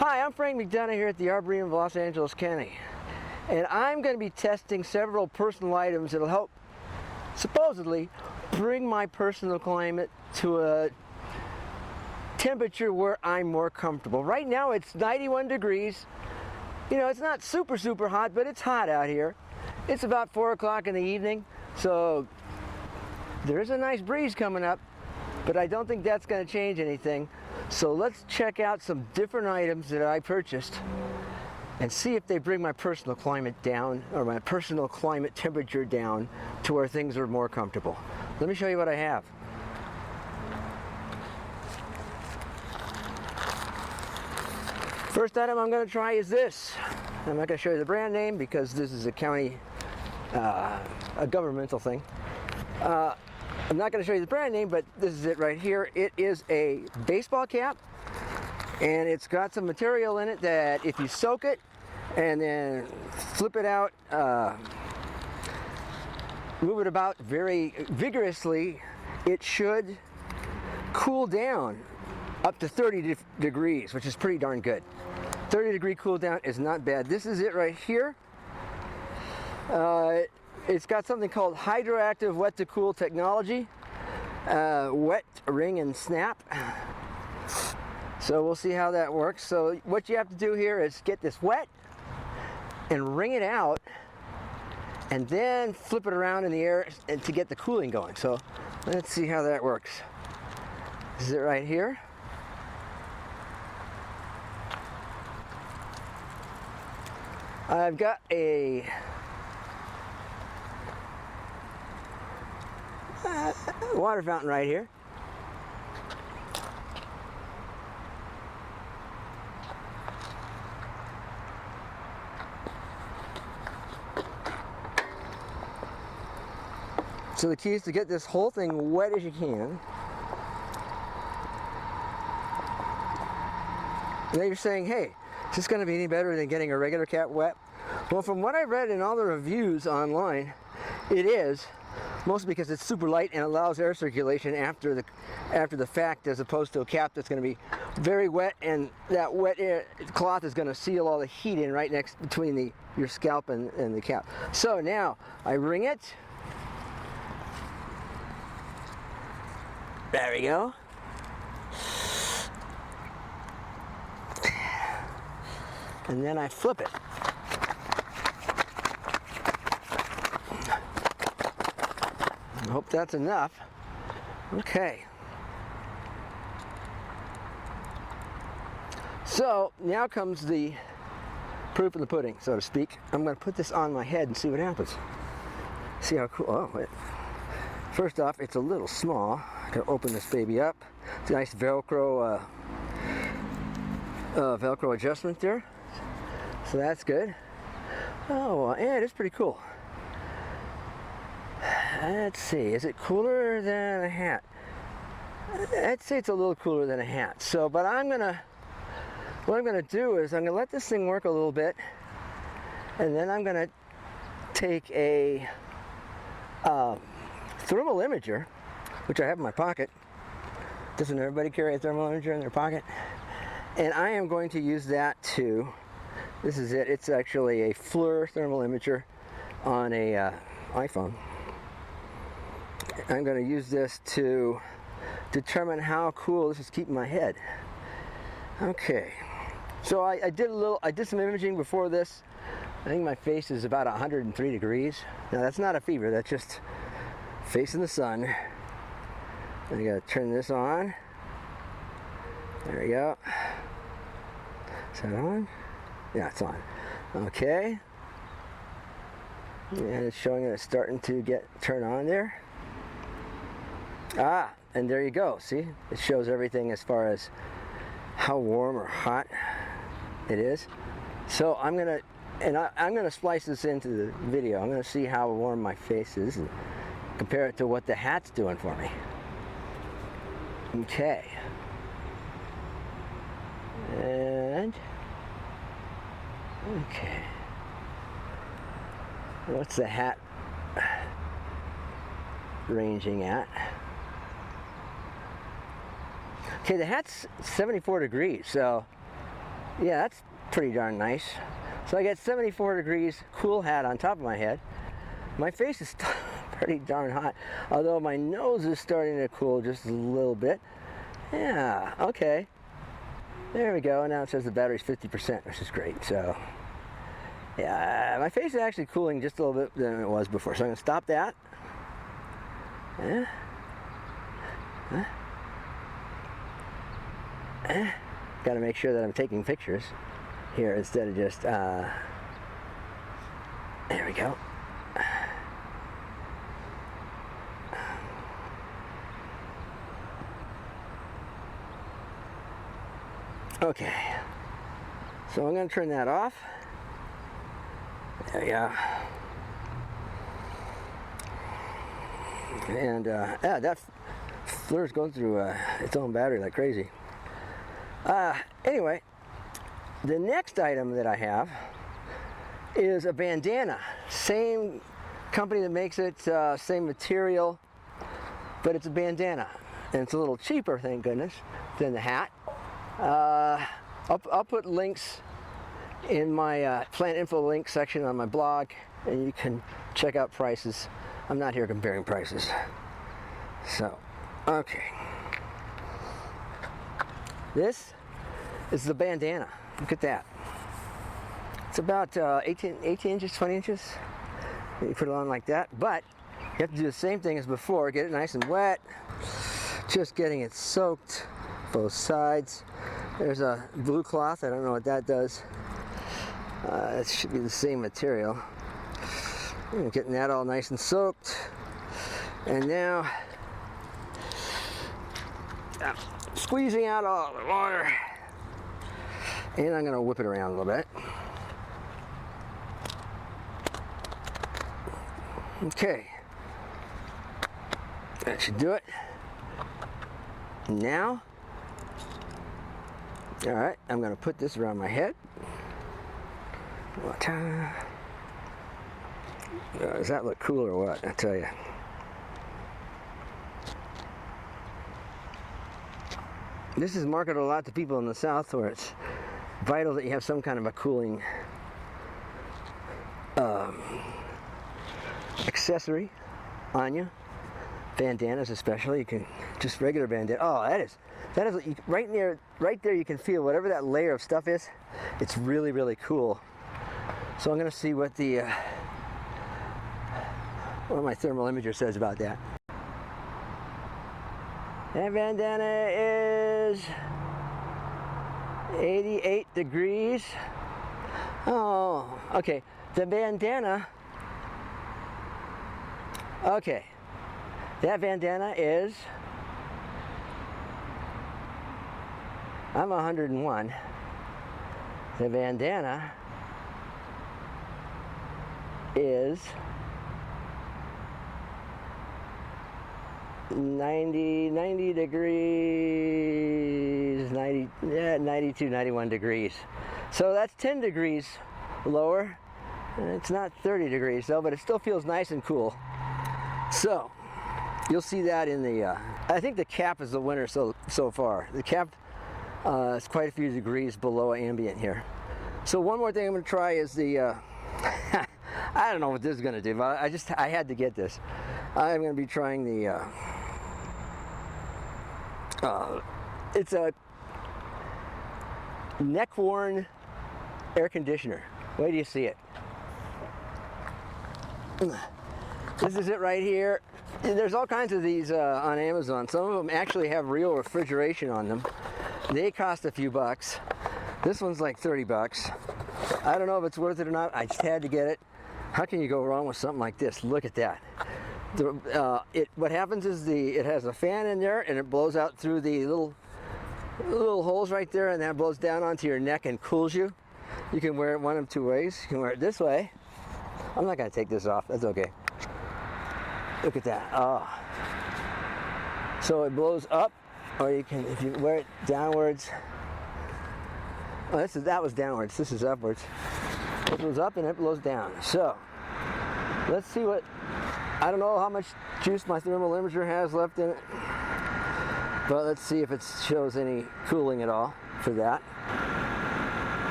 Hi, I'm Frank McDonough here at the Arboretum of Los Angeles County, and I'm going to be testing several personal items that will help, supposedly, bring my personal climate to a temperature where I'm more comfortable. Right now it's 91 degrees. You know, it's not super hot, but it's hot out here. It's about 4 o'clock in the evening, so there's a nice breeze coming up, but I don't think that's going to change anything. So let's check out some different items that I purchased and see if they bring my personal climate down, or my personal climate temperature down to where things are more comfortable. Let me show you what I have. First item I'm going to try is this. I'm not going to show you the brand name because this is a county, a governmental thing. I'm not going to show you the brand name, but this is it right here. It is a baseball cap, and it's got some material in it that if you soak it and then flip it out, move it about very vigorously, it should cool down up to 30 degrees, which is pretty darn good. 30-degree cool down is not bad. This is it right here. It's got something called hydroactive wet to cool technology, wet, wring, and snap. So we'll see how that works. So what you have to do here is get this wet and wring it out, and then flip it around in the air and to get the cooling going. So let's see how that works. This is it right here. I've got a water fountain right here. So the key is to get this whole thing wet as you can. Now you're saying, hey, is this going to be any better than getting a regular cap wet? Well, from what I read in all the reviews online, it is. Mostly because it's super light and allows air circulation after the fact, as opposed to a cap that's going to be very wet, and that wet air cloth is going to seal all the heat in right next between your scalp and the cap. So now I wring it. There we go. And then I flip it. I hope that's enough. Okay. So now comes the proof of the pudding, so to speak. I'm going to put this on my head and see what happens. See how cool. Oh, wait. First off, it's a little small. I can open this baby up. It's a nice Velcro Velcro adjustment there. So that's good. Oh, and it's pretty cool. Let's see, is it cooler than a hat? I'd say it's a little cooler than a hat. So, but what I'm gonna do is I'm gonna let this thing work a little bit, and then I'm gonna take a thermal imager, which I have in my pocket. Doesn't everybody carry a thermal imager in their pocket? And I am going to use that to, this is it, it's actually a FLIR thermal imager on a iPhone. I'm going to use this to determine how cool this is keeping my head. Okay, so I did some imaging before this. I think my face is about 103 degrees. Now that's not a fever, that's just facing the sun. I gotta turn this on. There we go. Is that on? Yeah, it's on. Okay. And it's showing that it's starting to turn on there. Ah, and there you go. See, it shows everything as far as how warm or hot it is. So I'm gonna splice this into the video. I'm gonna see how warm my face is and compare it to what the hat's doing for me. Okay. And okay. What's the hat ranging at? Okay, the hat's 74 degrees, so Yeah, that's pretty darn nice. So I got 74 degrees, cool hat on top of my head. My face is still pretty darn hot, although my nose is starting to cool just a little bit. Yeah, okay. There we go. Now it says the battery's 50%, which is great. So, yeah, my face is actually cooling just a little bit than it was before. So I'm going to stop that. Got to make sure that I'm taking pictures here instead of just, there we go. Okay, so I'm going to turn that off. There we go. And that FLIR's going through its own battery like crazy. Anyway, the next item that I have is a bandana. Same company that makes it, same material, but it's a bandana. And it's a little cheaper, thank goodness, than the hat. I'll put links in my plant info link section on my blog, and you can check out prices. I'm not here comparing prices. So, okay. This is the bandana. Look at that. It's about 18 inches, 20 inches. You put it on like that, but you have to do the same thing as before. Get it nice and wet. Just getting it soaked both sides. There's a blue cloth. I don't know what that does. It should be the same material. Getting that all nice and soaked. And now, squeezing out all the water. And I'm going to whip it around a little bit. Okay. That should do it. Now, all right, I'm going to put this around my head. Does that look cool or what? I tell you. This is marketed a lot to people in the South where it's vital that you have some kind of a cooling accessory on you. Bandanas especially. You can just regular bandana. Oh, that is right there you can feel whatever that layer of stuff is. It's really, really cool. So I'm going to see what my thermal imager says about that. That bandana is 88 degrees. Oh, okay. The bandana. Okay. That bandana is, I'm 101. The bandana is 90 degrees, 92, 91 degrees. So that's 10 degrees lower. It's not 30 degrees though, but it still feels nice and cool. So, you'll see that in the, I think the cap is the winner so far. The cap is quite a few degrees below ambient here. So one more thing I'm going to try is the, I don't know what this is going to do, but I had to get this. I'm going to be trying the, it's a neck-worn air conditioner. Wait till you see it. This is it right here. There's all kinds of these on Amazon. Some of them actually have real refrigeration on them. They cost a few bucks. This one's like 30 bucks. I don't know if it's worth it or not. I just had to get it. How can you go wrong with something like this? Look at that. What happens is it has a fan in there and it blows out through the little holes right there, and that blows down onto your neck and cools you. You can wear it one of two ways. You can wear it this way. I'm not going to take this off. That's okay. Look at that. Oh. So it blows up, or you can, if you wear it downwards. Oh, that was downwards. This is upwards. It blows up and it blows down. So let's see what. I don't know how much juice my thermal imager has left in it, but let's see if it shows any cooling at all for that.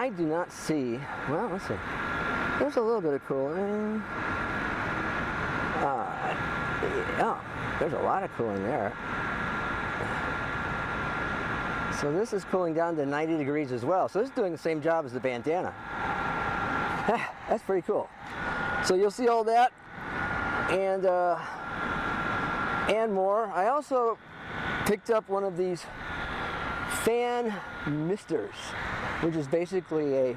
I do not see, well, let's see. There's a little bit of cooling. Yeah, there's a lot of cooling there. So this is cooling down to 90 degrees as well. So this is doing the same job as the bandana. That's pretty cool. So you'll see all that and more. I also picked up one of these fan misters, which is basically a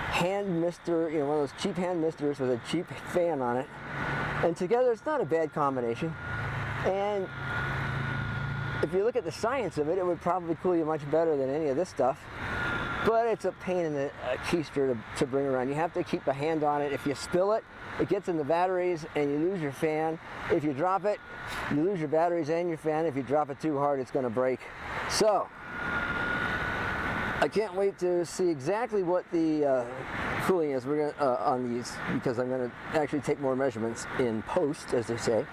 hand mister, you know, one of those cheap hand misters with a cheap fan on it. And together it's not a bad combination. And if you look at the science of it, it would probably cool you much better than any of this stuff. But it's a pain in the keister to bring around. You have to keep a hand on it. If you spill it, it gets in the batteries and you lose your fan. If you drop it, you lose your batteries and your fan. If you drop it too hard, it's going to break. So, I can't wait to see exactly what the cooling is we're gonna, on these, because I'm going to actually take more measurements in post, as they say.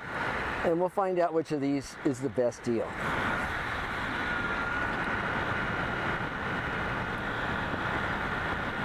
And we'll find out which of these is the best deal.